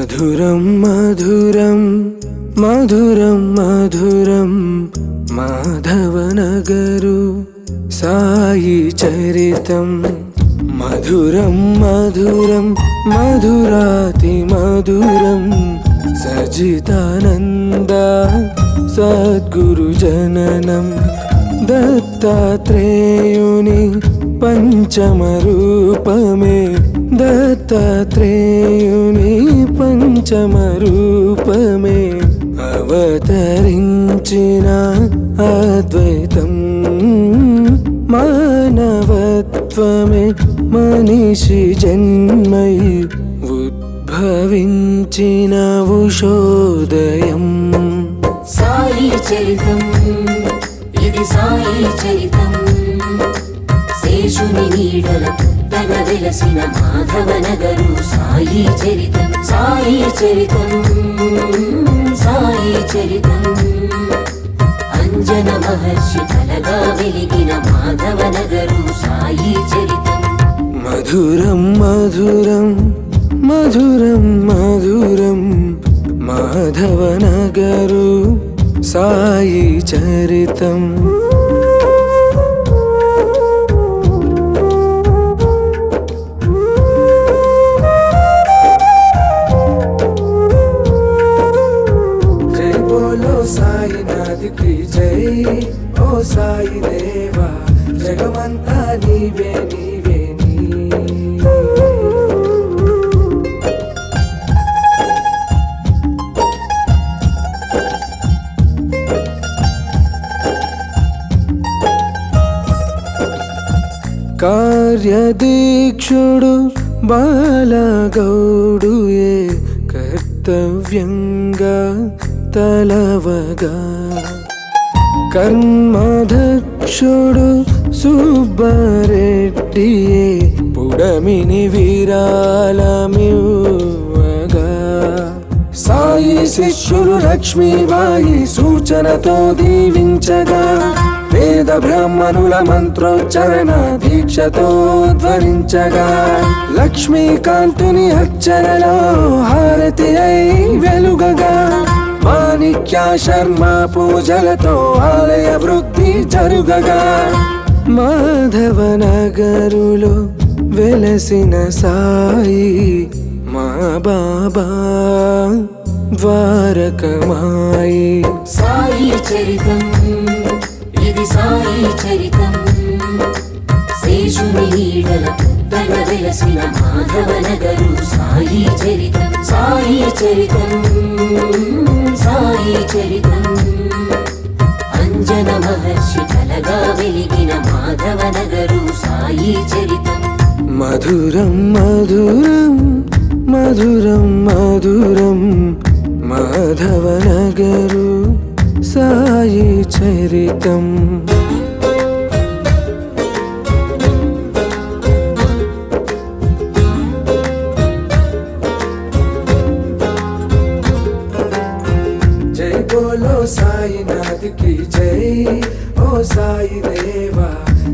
మధురం మధురం మధురం మధురం మాధవనగరు సాయి చరితం మధురం మధురం మధురాతి మధురం సజితానంద సద్గురు జననం దత్తాత్రేయుని పంచమ రూపమే దత్తాత్రేయుని పంచమ రూపమే అవతరించిన అద్వైతం మానవత్వమే మనిషి జన్మై ఉద్భవించిన ఉషోదయం సాయి చరితం ఇది సాయి చరితం శేషుని నీడల పుట్టగ వెలసిన మాధవనగరు సాయి చరితం సాయి చరితం సాయి చరితం అంజన మహర్షి కలగా వెలిగిన మాధవనగరు సాయి చరితం మధురం మధురం మధురం మధురం మాధవనగరు సాయి చరితం జై బోలో సాయినాథ్ కి జై ఓ సాయి దేవా జగమంతా నీవే నీవే కార్యదీక్షుడు బాలగౌడుయే కర్తవ్యంగా తలవగా కర్మదక్షుడు సుబ్బారెడ్డియే పుడమిని విరాళమివ్వగా సాయి శిష్యులు లక్ష్మీబాయి సూచనతో దీవించగా వేద బ్రాహ్మణుల మంత్రోచ్చరణ దీక్షతో ధ్వనించగా లక్ష్మీకాంతుని అర్చనలో హారతి అయి వెలుగగా మాణిక్య శర్మ పూజలతో ఆలయ వృద్ధి జరుగగా మాధవనగరులో వెలసిన సాయి మా బాబా ద్వారకమాయి సాయి చరితం ఇది సాయి చరితం శేషుని నీడల పుట్టగ వెలసిన మాధవనగరు సాయి చరితం సాయి చరితం సాయి చరితం అంజన మహర్షి కలగా వెలిగిన మాధవనగరు సాయి చరితం మధురం మధురం మధురం మధురం మాధవనగరు సాయి చరితం జై బోలో సాయినాథ్ కి జై ఓ సాయి దేవా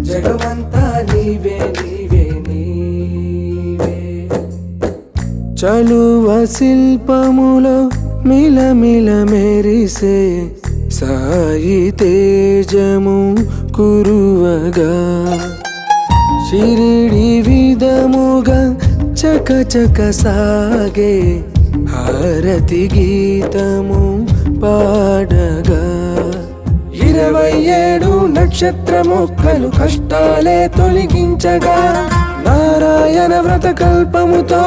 జగమంతా నీవే నీవే నీవే చలువ శిల్పములో మిలమిల మెరిసే సాయి తేజము కురువగా షిరిడి విధముగా చక చక సాగే హారతి గీతము పాడగా 27 నక్షత్ర మొక్కలు కష్టాలే తొలగించగా నారాయణ వ్రత కల్పముతో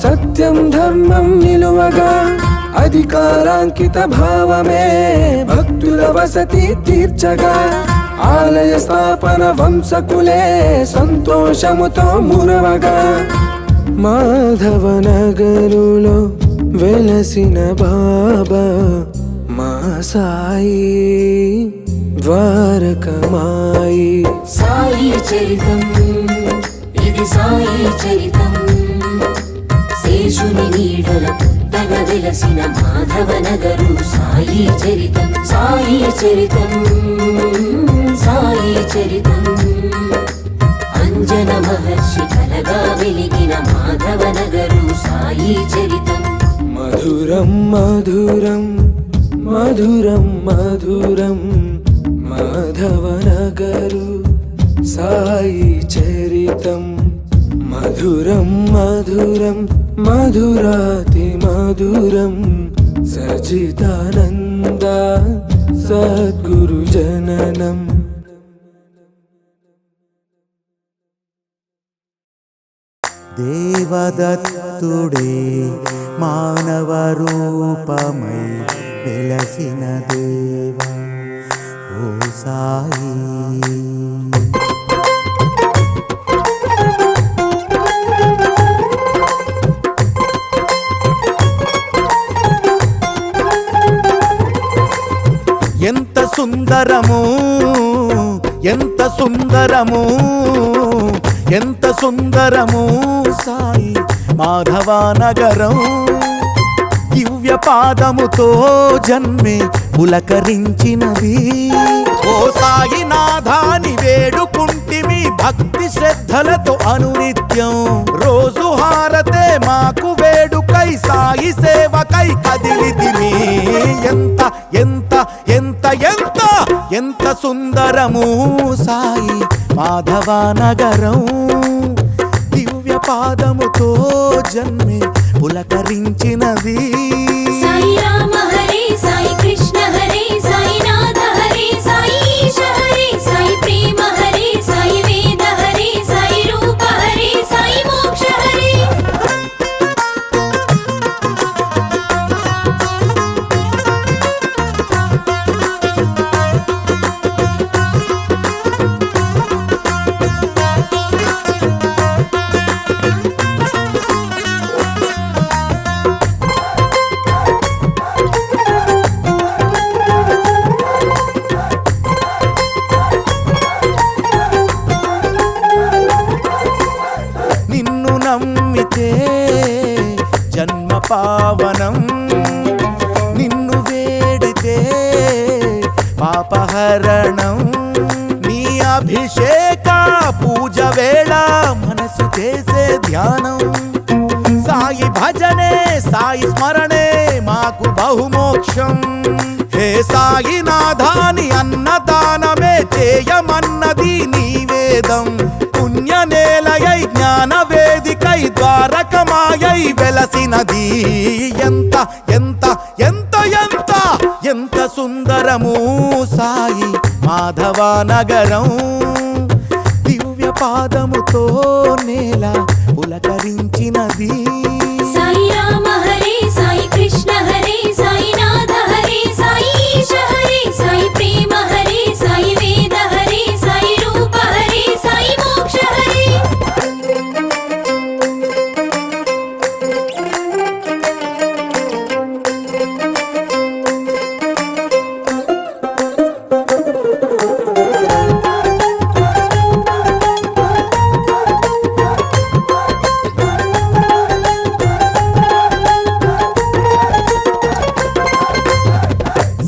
సత్యం ధర్మం నిలువగా అధికారాంకిత భావమే భక్తుల వసతి తీర్చగా ఆలయ స్థాపన వంశకులే సంతోషముతో మురవగా మాధవనగరులో వెలసిన బాబా మా సాయి ద్వారకమాయి సాయి చరితం ఇది సాయి చరితం శేషుని నీడల పుట్టగ వెలసిన మాధవనగరు సాయి చరితం సాయి చరితం సాయి చరితం అంజన మహర్షి కలగా వెలిగిన మాధవనగరు సాయి చరితం మధురం మధురం మధురం మధురం మాధవనగరు సాయి చరితం మధురం మధురం మధురాతి మధురం సచిదానంద సద్గురు జననం. దేవదత్తుడే మానవ రూపమై వెలసిన దేవా ఓ సాయి. ఎంత సుందరము ఎంత సుందరము ఎంత సుందరము సాయి మాధవనగరం. దివ్య పాదముతో జన్మే పులకరించినది. ఓ సాయి నాథాని వేడుకుంటిమి భక్తి శ్రద్ధలతో అనునిత్యం. రోజు హారతే మాకు వేడుకై సాయి సేవకై కదిలితిమి. ఎంత ఎంత ఎంత ఎంత ఎంత సుందరము సాయి మాధవనగరం. దివ్య పాదముతో జన్మే పులకరించినది. సాయి రామ హరే సాయి కృష్ణ హరే సాయి నాథ హరే సాయి ఈశ హరే సాయి ప్రేమ హరే సాయి వేద హరే సాయి రూప హరే సాయి మోక్ష హరే. నిన్ను నమ్మితే జన్మ పావనం. నిన్ను వేడితే పాపహరణం. నీ అభిషేక పూజ వేళ మనసు చేసే ధ్యానం. సాయి భజనే సాయి స్మరణే మాకు బహుమోక్షం. హే సాయి నాథాని అన్నదానమే చేయమన్నది నీ వేదం. పుణ్యనేలయై జ్ఞాన వేదికై ద్వారకమాయై వెలసినది. ఎంత ఎంత ఎంత ఎంత ఎంత సుందరము సాయి మాధవనగరం. దివ్య పాదముతో నేల పులకరించినది. సాయి రామ హరే సాయి కృష్ణ హరే సాయి నాథ హరే సాయి ఈశ హరే సాయి ప్రేమ హరే సాయి వేద హరే సాయి రూప హరే సాయి మోక్ష హరే.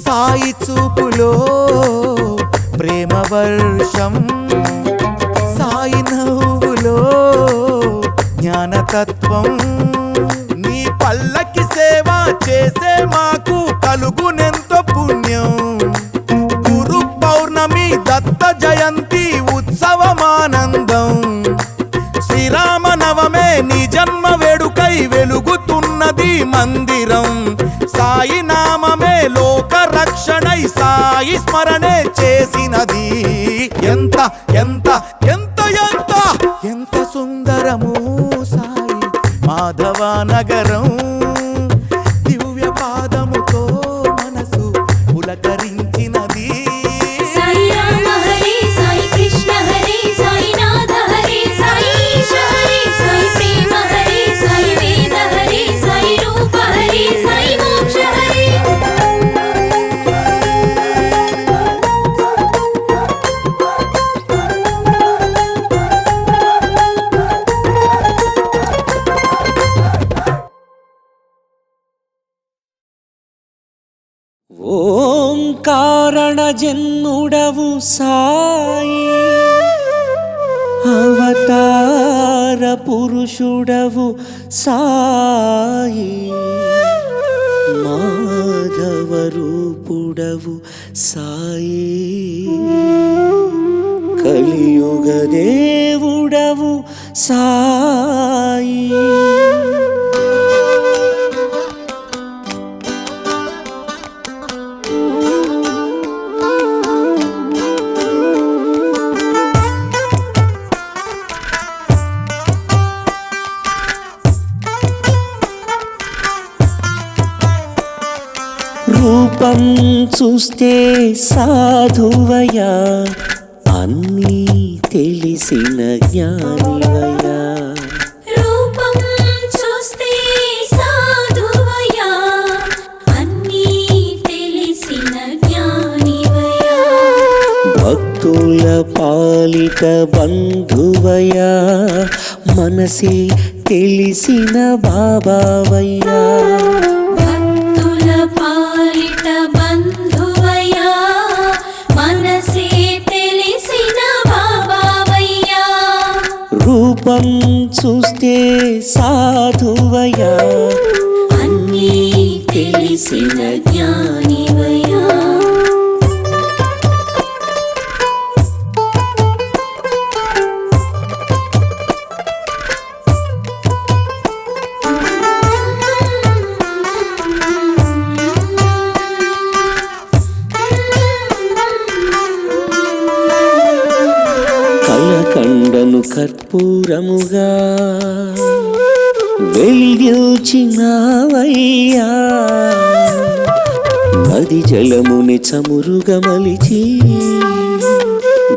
సాయి చూపులో ప్రేమ వర్షం. సాయి నవ్వులో జ్ఞానతత్వం. నీ పల్లకి సేవ చేసే మాకు కలుగునెంతో పుణ్యం. గురు పౌర్ణమి దత్త జయంతి ఉత్సవమానందం. శ్రీరామ నవమే నీ జన్మ వేడుకై వెలుగుతున్నది మందిరం. సాయి నామమే లోక రక్షణై సాయి స్మరణే చేసినది. ఎంత ఎంత ఎంత ఎంత ఎంత సుందరము సాయి మాధవనగరం. దివ్య పాదముతో మనసు పులకరించినది. సాయి రామ హరే సాయి కృష్ణ హరే సాయి నాథ హరే సాయి ఈశ హరే సాయి ప్రేమ హరే సాయి వేద హరే సాయి రూప హరే సాయి మోక్ష హరే. ఓం కారణ జన్ముడవు సాయి అవతార పురుషుడవు సాయి స్వరూపుడవు సాయి, కలియుగ దేవుడవు సాయి. రూపం చూస్తే సాధువయా, అన్నీ తెలిసిన జ్ఞానివయా. రూపం చూస్తే సాధువయా, అన్నీ తెలిసిన జ్ఞానివయా. భక్తుల పాలిట బంధువయా, మనసే తెలిసిన బాబావయ్యా. భక్తుల పాలిట బంధువయా, మనసే తెలిసిన బాబావయ్యా. రూపం చూస్తే సాధువయా, అన్నీ తెలిసిన జ్ఞానివయా. కలకండను కర్పూరముగా వెలిగించినావయ్యా, నది జలముని చమురుగా మలిచి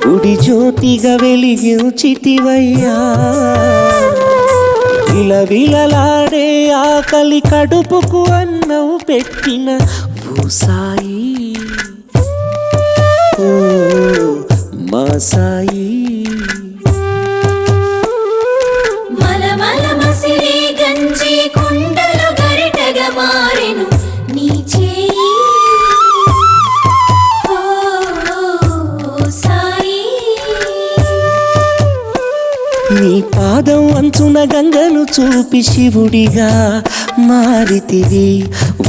గుడి జ్యోతిగా వెలిగించితివయ్యా. విలవిలలాడే ఆకలి కడుపుకు అన్నం పెట్టిన ఓ సాయి, ఓ మా సాయి. మలమల మసిలే గంజి కుండలు గరిటగా మారెను నీ చేయి, ఓ సాయి. నీ పాదం అంచున గంగను చూపి శివుడిగా మారితివి,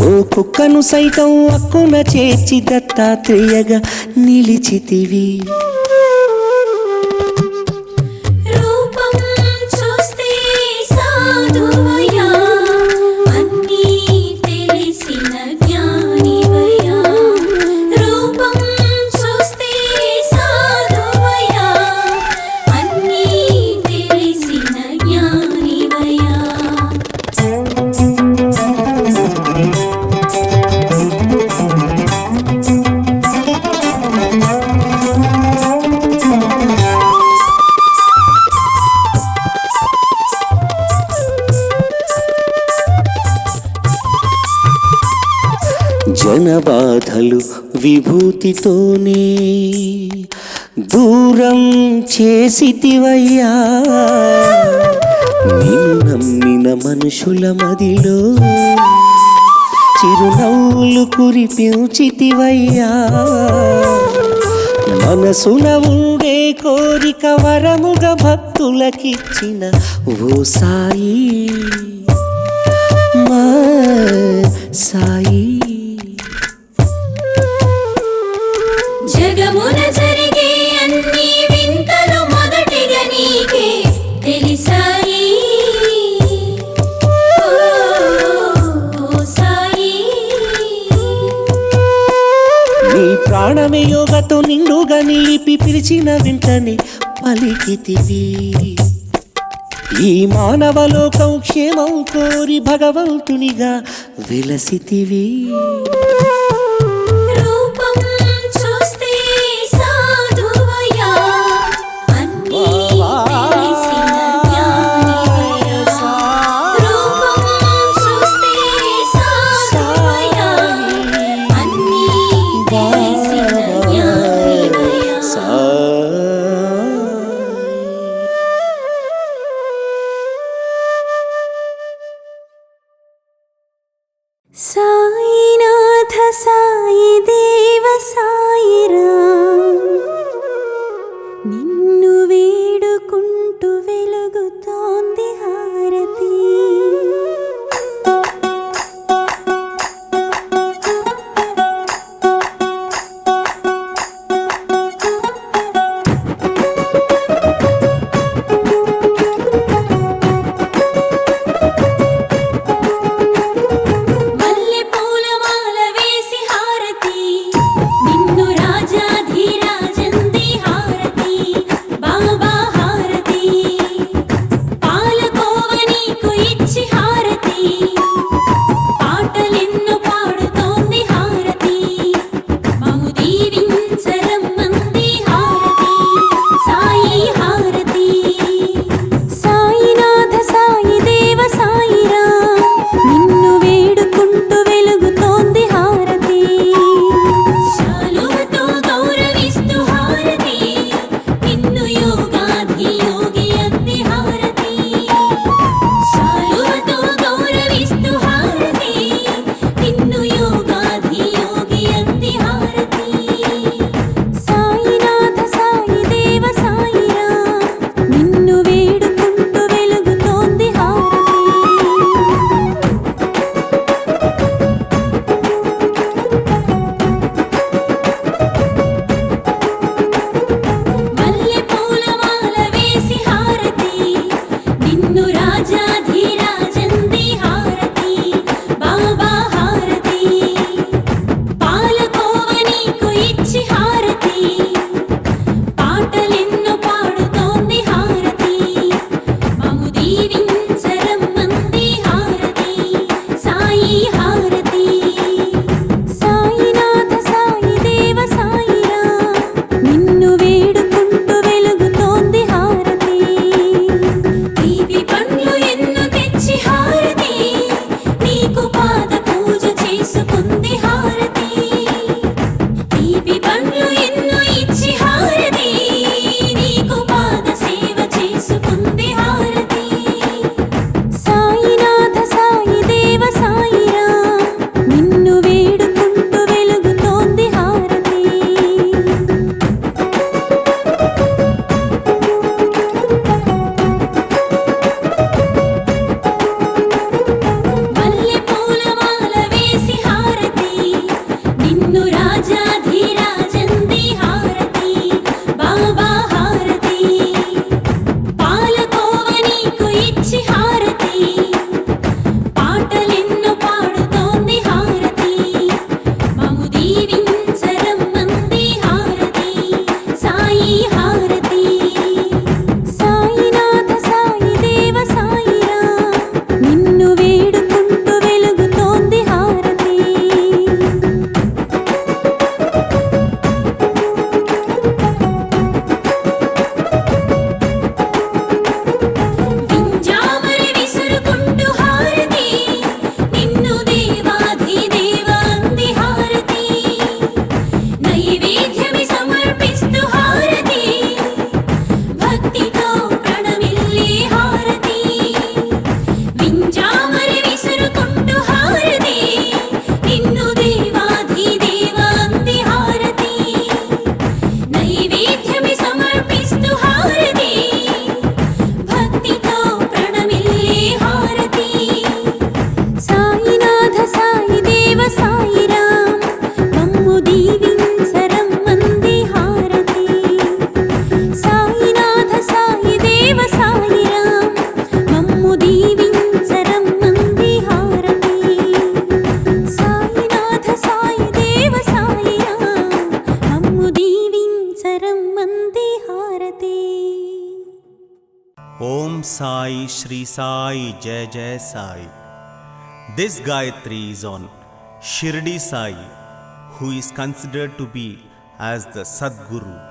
ఓ కుక్కను సైతం అక్కున చేర్చి దత్తాత్రేయగా నిలిచితివి. రూపం చూస్తే సాధువయా, అన్నీ తెలిసిన జ్ఞానివయా. రూపం చూస్తే సాధువయా, అన్నీ తెలిసిన జ్ఞానివయా. జనబాధలు విభూతితోనే దూరం చేసితివయ్యా, నిన్ను నమ్మిన మనుషుల మదిలో చిరునవ్వులు కురిపించితివయ్యా. మనసున ఉండే కోరిక వరముగా భక్తులకిచ్చిన ఓ సాయి, మా సాయి. జగమున జరిగే అన్ని వింతలు మొదటిగా నీకే తెలిసాయి, ఓ సాయి. నీ ప్రాణమే యోగతో నిండుగా నిలిపి పిలిచిన వెంటనే పలికితివి. ఈ మానవలోకం క్షేమం కోరి భగవంతునిగా వెలసితివి. రూపం చూస్తే సాధువయా, అన్నీ తెలిసిన జ్ఞానివయా. రూపం చూస్తే సాధువయా, అన్నీ తెలిసిన జ్ఞానివయా. సాయినాథ సాయి దేవ సాయిరామ్, నిన్ను వేడుకుంటూ వెలుగుతోంది హారతి. Shri Sai Jai Jai Sai. This Gayatri is on Shirdi Sai, who is considered to be as the Sadguru.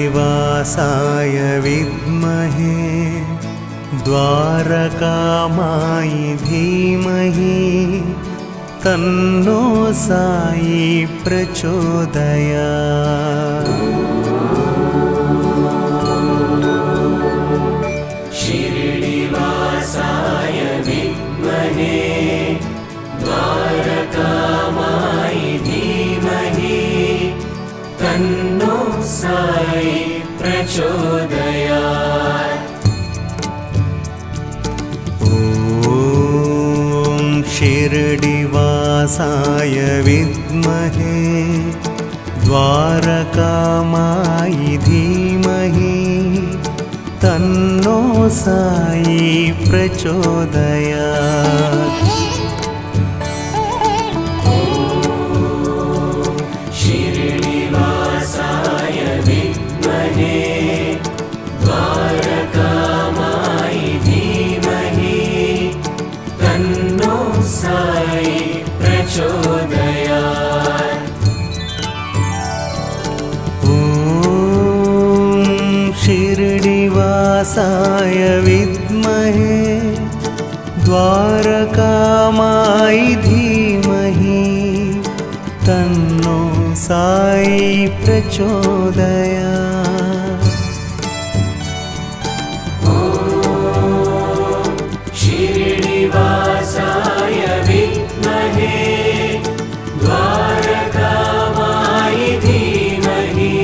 शिरडिवासाय विद्महे द्वारकामायि धीमहि तन्नो साई प्रचोदयात्। शिरडिवासाय विद्महे द्वारकामायि धीमहि तन्नो साई प्रचोदयात्। ॐ शिरडिवासाय विद्महे द्वारकामायि धीमहि तन्नो साई प्रचोदयात्। शिरडिवासाय विद्महे द्वारकामायि धीमहि तन्नो साई प्रचोदयात्। ॐ शिरडिवासाय विद्महे द्वारकामायि धीमहि तन्नो साई प्रचोदयात्। शिरडिवासाय विद्महे द्वारकामायि धीमहि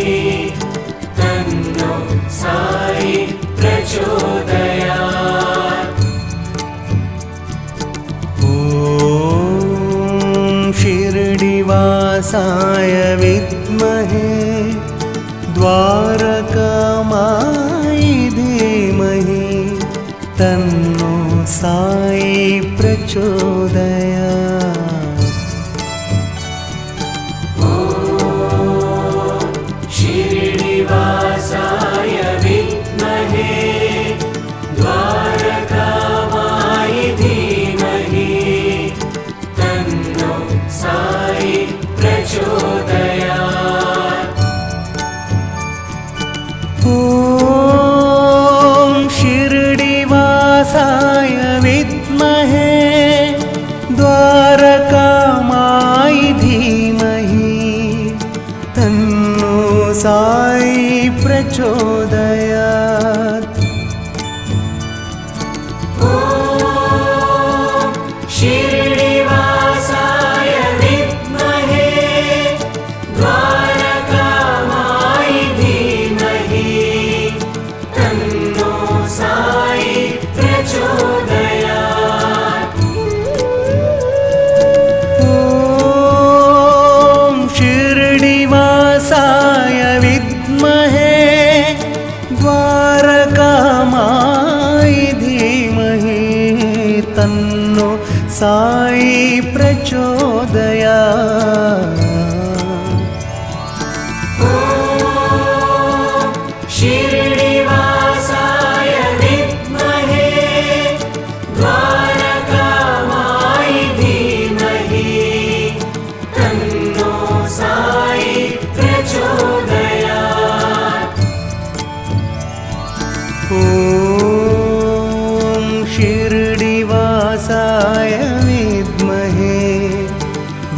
तन्नो साई प्रचोदयात्। ॐ शिरडिवासाय विद्महे द्वारकामायि धीमहि तन्नो साई प्रचोदयात्। शिरडिवासाय विद्महे द्वारकामायि धीमहि तन्नो साई प्रचोदयात्। ॐ शिरडिवासाय विद्महे द्वारकामायि धीमहि तन्नो साई प्रचोदयात्। शिरडिवासाय विद्महे द्वारकामायि धीमहि तन्नो साई प्रचोदयात्। ॐ शिरडिवासाय विद्महे द्वारकामायि धीमहि तन्नो साई प्रचोदयात्। शिरडिवासाय विद्महे द्वारकामायि धीमहि तन्नो साई प्रचोदयात्। ॐ शिरडिवासाय विद्महे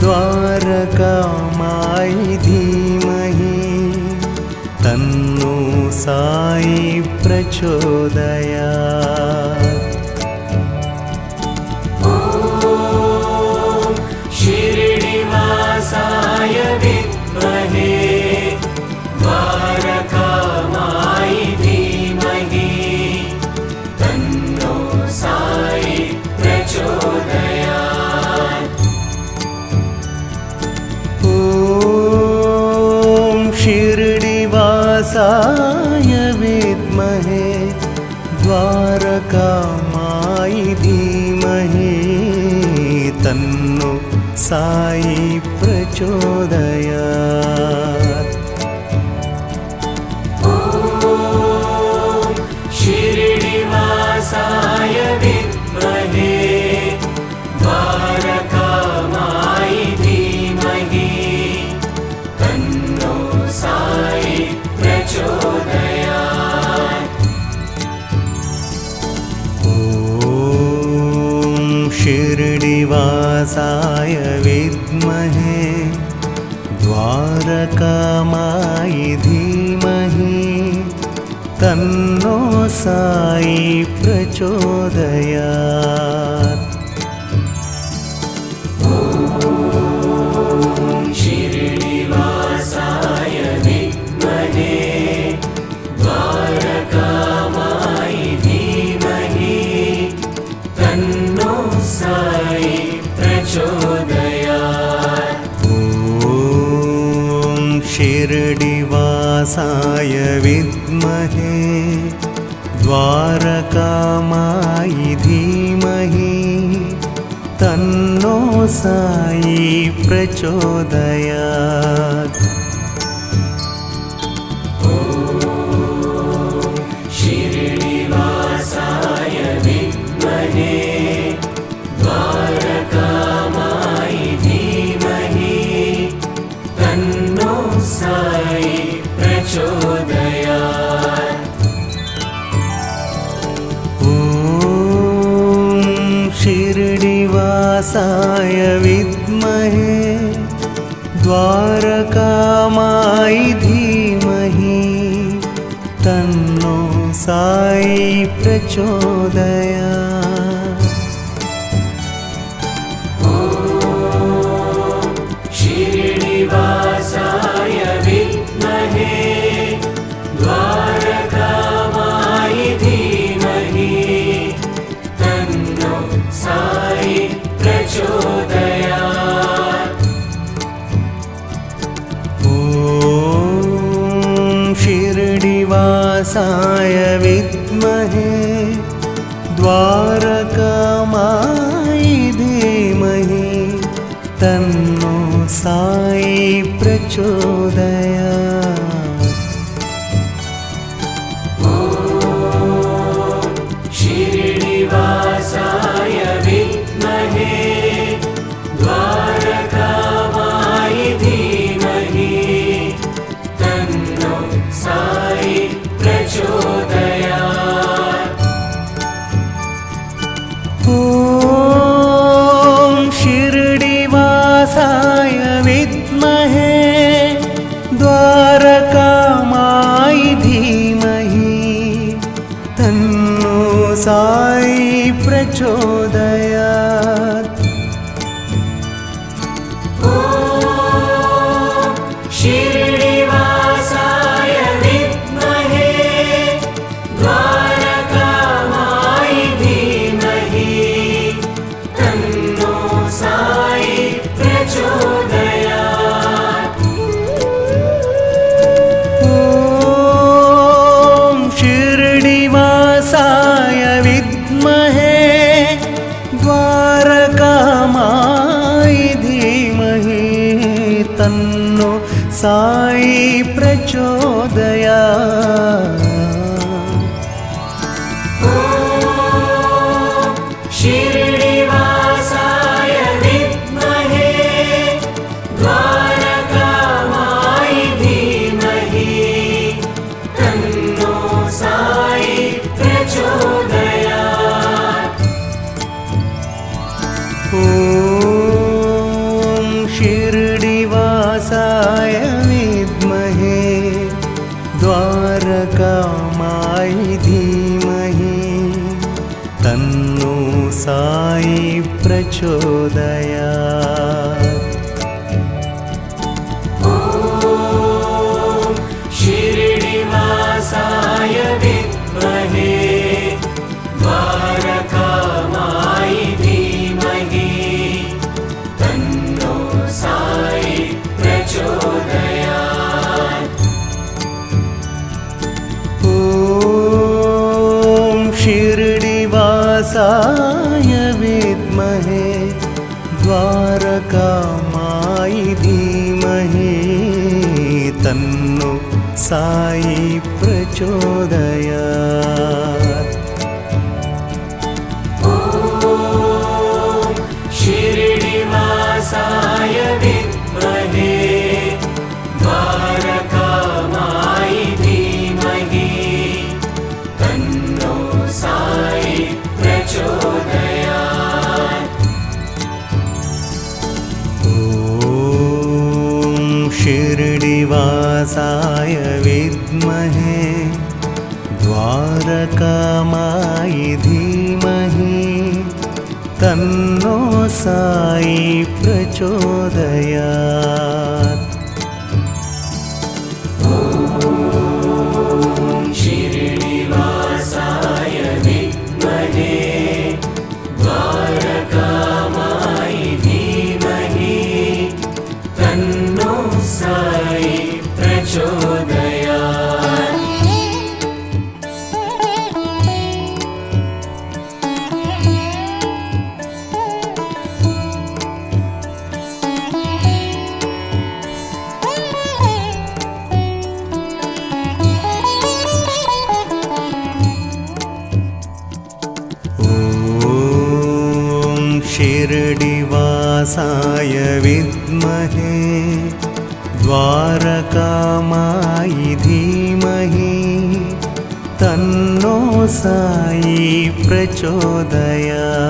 द्वारकामाय धीमहि तन्नो साई प्रचोदयात्। शिरडिवासाय विद्महे द्वारकामाय धीमहि तन्नो साई प्रचोदयात्। ॐ शिरडिवासाय विद्महे द्वारकामाय धीमहि तन्नो साई प्रचोदयात्। शिरडिवासाय विद्महे द्वारकामाय धीमहि तन्नो साई प्रचोदयात्। ॐ शिरडिवासाय विद्महे द्वारकामाय धीमहि तन्नो साई प्रचोदयात्। शिरडिवासाय विद्महे द्वारकामाय धीमहि तन्नो साई प्रचोदयात्। ॐ शिरडिवासाय विद्महे द्वारकामाय धीमहि तन्नो साई प्रचोदयात्। शिरडिवासाय विद्महे द्वारकामाय धीमहि तन्नो साई प्रचोदयात्। ॐ शिरडिवासाय विद्महे द्वारकामाय धीमहि तन्नो साई प्रचोदयात्। शिरडिवासाय विद्महे द्वारकामाय धीमहि तन्नो साई प्रचोदयात्। ॐ शिरडिवासाय विद्महे द्वारकामाय धीमहि तन्नो साई प्रचोदयात्। शिरडिवासाय विद्महे द्वारकामाय धीमहि तन्नो साई प्रचोदयात्। ॐ शिरडिवासाय विद्महे द्वारकामाय धीमहि तन्नो साई प्रचोदयात्। शिरडिवासाय विद्महे द्वारकामाय धीमहि तन्नो साई प्रचोदयात्। ॐ शिरडिवासाय विद्महे द्वारकामाय तन्नो साई प्रचोदयात्। शिरडिवासाय विद्महे द्वारकामाय धीमहि तन्नो साई प्रचोदयात्। ॐ शिरडिवासाय विद्महे द्वारकामाय धीमहि तन्नो साई प्रचोदयात्। ॐ शिरडिवासाय विद्महे द्वारकामाय धीमहि तन्नो साई प्रचोदयात्। ॐ शिरडिवासाय विद्महे द्वारकामाय धीमहि तन्नो साई प्रचोदयात्। शिरडिवासाय विद्महे द्वारकामाय धीमहि तन्नो साई प्रचोदयात्। ॐ शिरडिवासाय विद्महे द्वारकामाय धीमहि तन्नो साई प्रचोदयात्।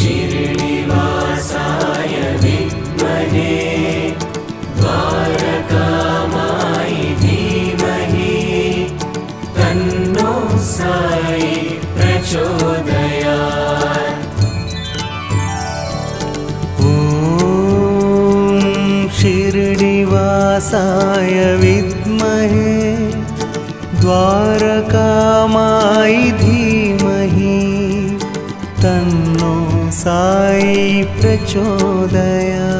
शिरडिवासाय विद्महे द्वारकामाय धीमहि तन्नो साई प्रचोदयात्। ॐ शिरडिवासाय विद्महे द्वारकामाय धीमहि तन्नो साई प्रचोदयात्।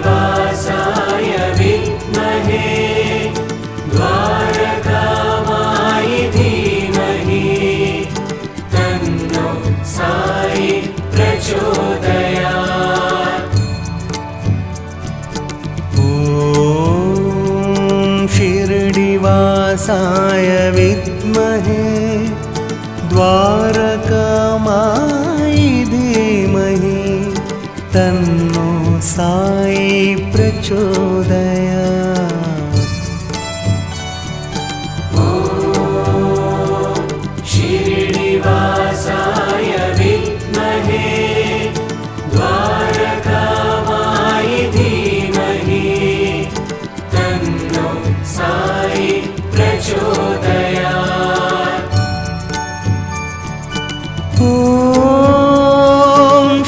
शिरडिवासाय विद्महे द्वारकामाय धीमहि तन्नो साई प्रचोदयात्। ॐ शिरडिवासाय विद्महे द्वारकामाय धीमहि तन्नो साई प्रचोदयात्। शिरडिवासाय विद्महे द्वारकामाय धीमहि तन्नो साई प्रचोदयात्। ॐ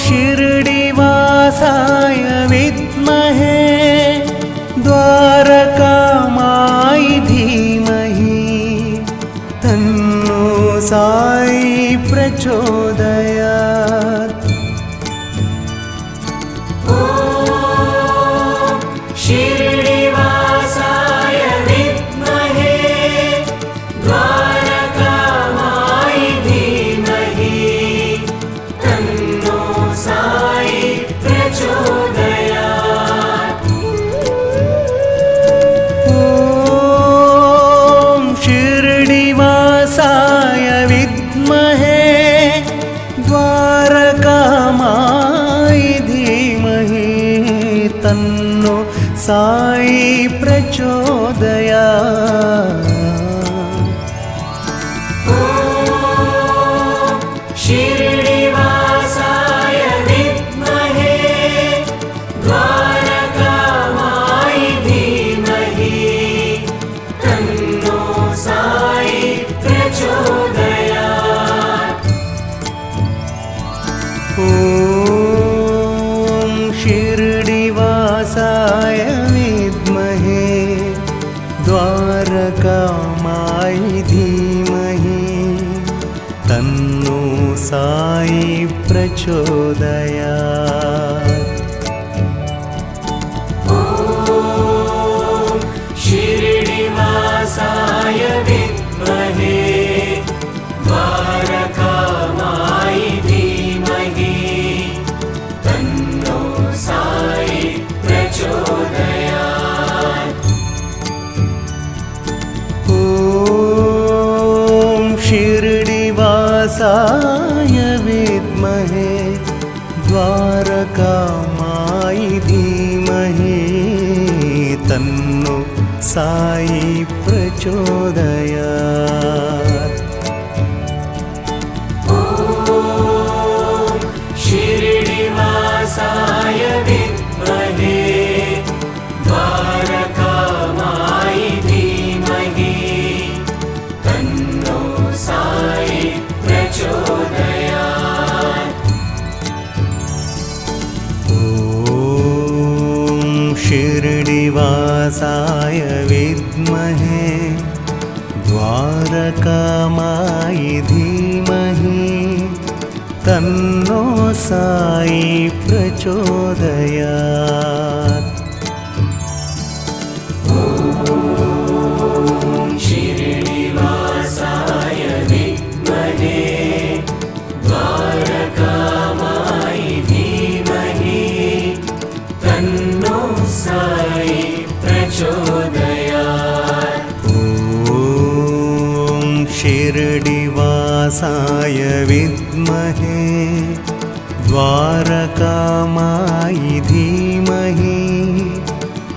शिरडिवासाय विद्महे द्वारकामाय धीमहि तन्नो साई प्रचोदयात्। शिरडिवासाय विद्महे द्वारकामाय धीमहि तन्नो साई प्रचोदयात्। ॐ शिरडिवासाय विद्महे द्वारकामाय धीमहि तन्नो साई प्रचोदयात्। शिरडिवासाय विद्महे शिरडिवासाय विद्महे द्वारकामाय धीमहि तन्नो साई प्रचोदयात्। शिरडिवासाय विद्महे द्वारकामाय धीमहि तन्नो साई प्रचोदयात्। ॐ शिरडिवासाय विद्महे द्वारकामाय धीमहि तन्नो साई प्रचोदयात्। शिरडिवासाय विद्महे द्वारकामाय धीमहि तन्नो साई प्रचोदयात्। ॐ शिरडिवासाय विद्महे द्वारकामाय धीमहि तन्नो साई प्रचोदयात्। शिरडिवासाय विद्महे द्वारकामाय धीमहि तन्नो साई प्रचोदयात्। ॐ शिरडिवासाय विद्महे द्वारकामाय धीमहि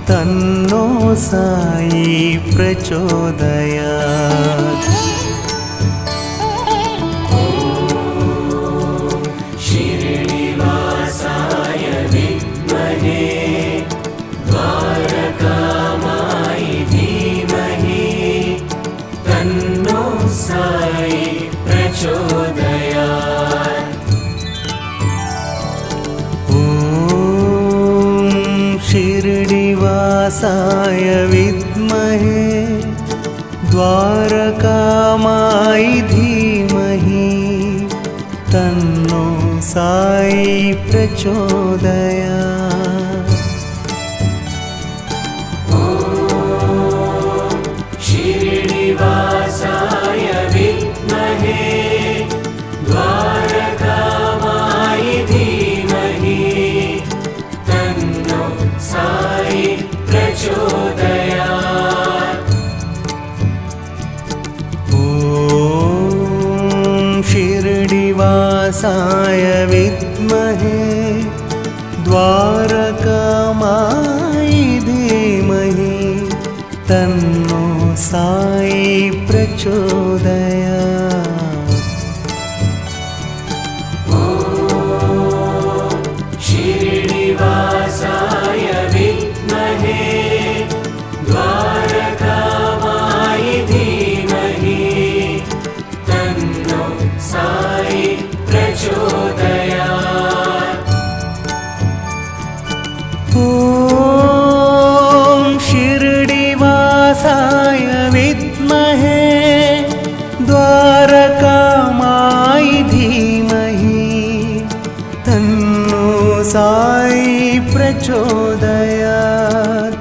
तन्नो साई प्रचोदयात्। शिरडिवासाय विद्महे द्वारकामाय धीमहि तन्नो साई प्रचोदयात्। ॐ शिरडिवासाय विद्महे द्वारकामाय धीमहि तन्नो साई प्रचोदयात्। शिरडिवासाय विद्महे द्वारकामाय धीमहि तन्नो साई प्रचोदयात्। ॐ शिरडिवासाय विद्महे द्वारकामाय धीमहि तन्नो साई प्रचोदयात्। शिरडिवासाय विद्महे द्वारकामाय धीमहि तन्नो साई प्रचोदयात्। ॐ शिरडिवासाय विद्महे द्वारकामाय धीमहि तन्नो साई प्रचोदयात्।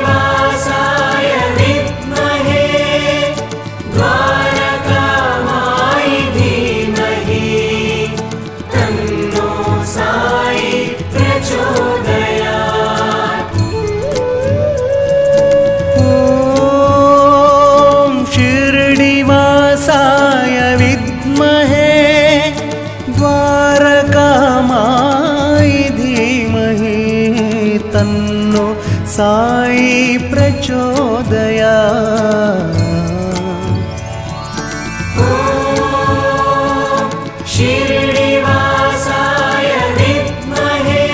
शिरडिवासाय विद्महे द्वारकामाय धीमहि तन्नो साई प्रचोदयात्। ॐ शिरडिवासाय विद्महे द्वारकामाय धीमहि तन्नो साई प्रचोदयात्। शिरडिवासाय विद्महे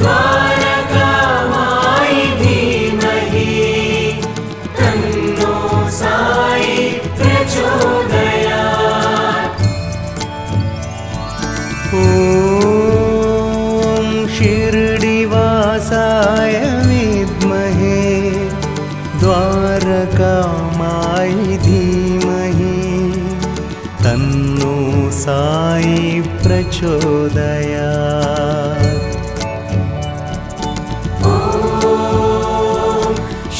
द्वारकामाय धीमहि तन्नो साई प्रचोदयात्। तन्नो साई प्रचोदयात्।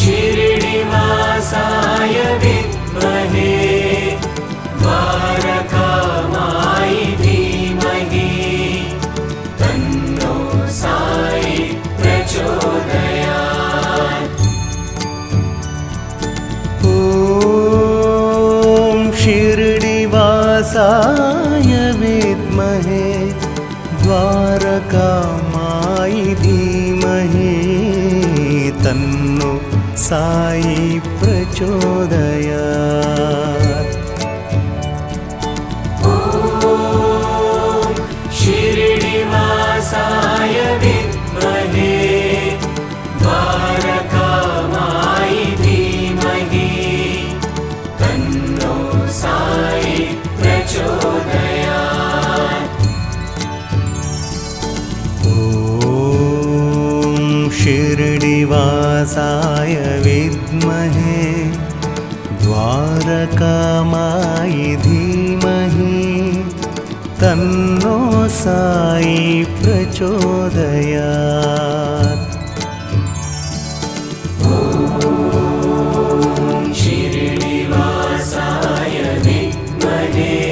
शिरडिवासाय विद्महे द्वारकामाय धीमहि तन्नो साई प्रचोदयात्। ॐ शिरडिवासाय विद्महे द्वारकामाय धीमहि तन्नो साई प्रचोदयात्। शिरडिवासाय विद्महे द्वारकामाय धीमहि तन्नो साई प्रचोदयात्। ॐ शिरडिवासाय विद्महे द्वारकामाय धीमहि तन्नो साई प्रचोदयात्। शिरडिवासाय विद्महे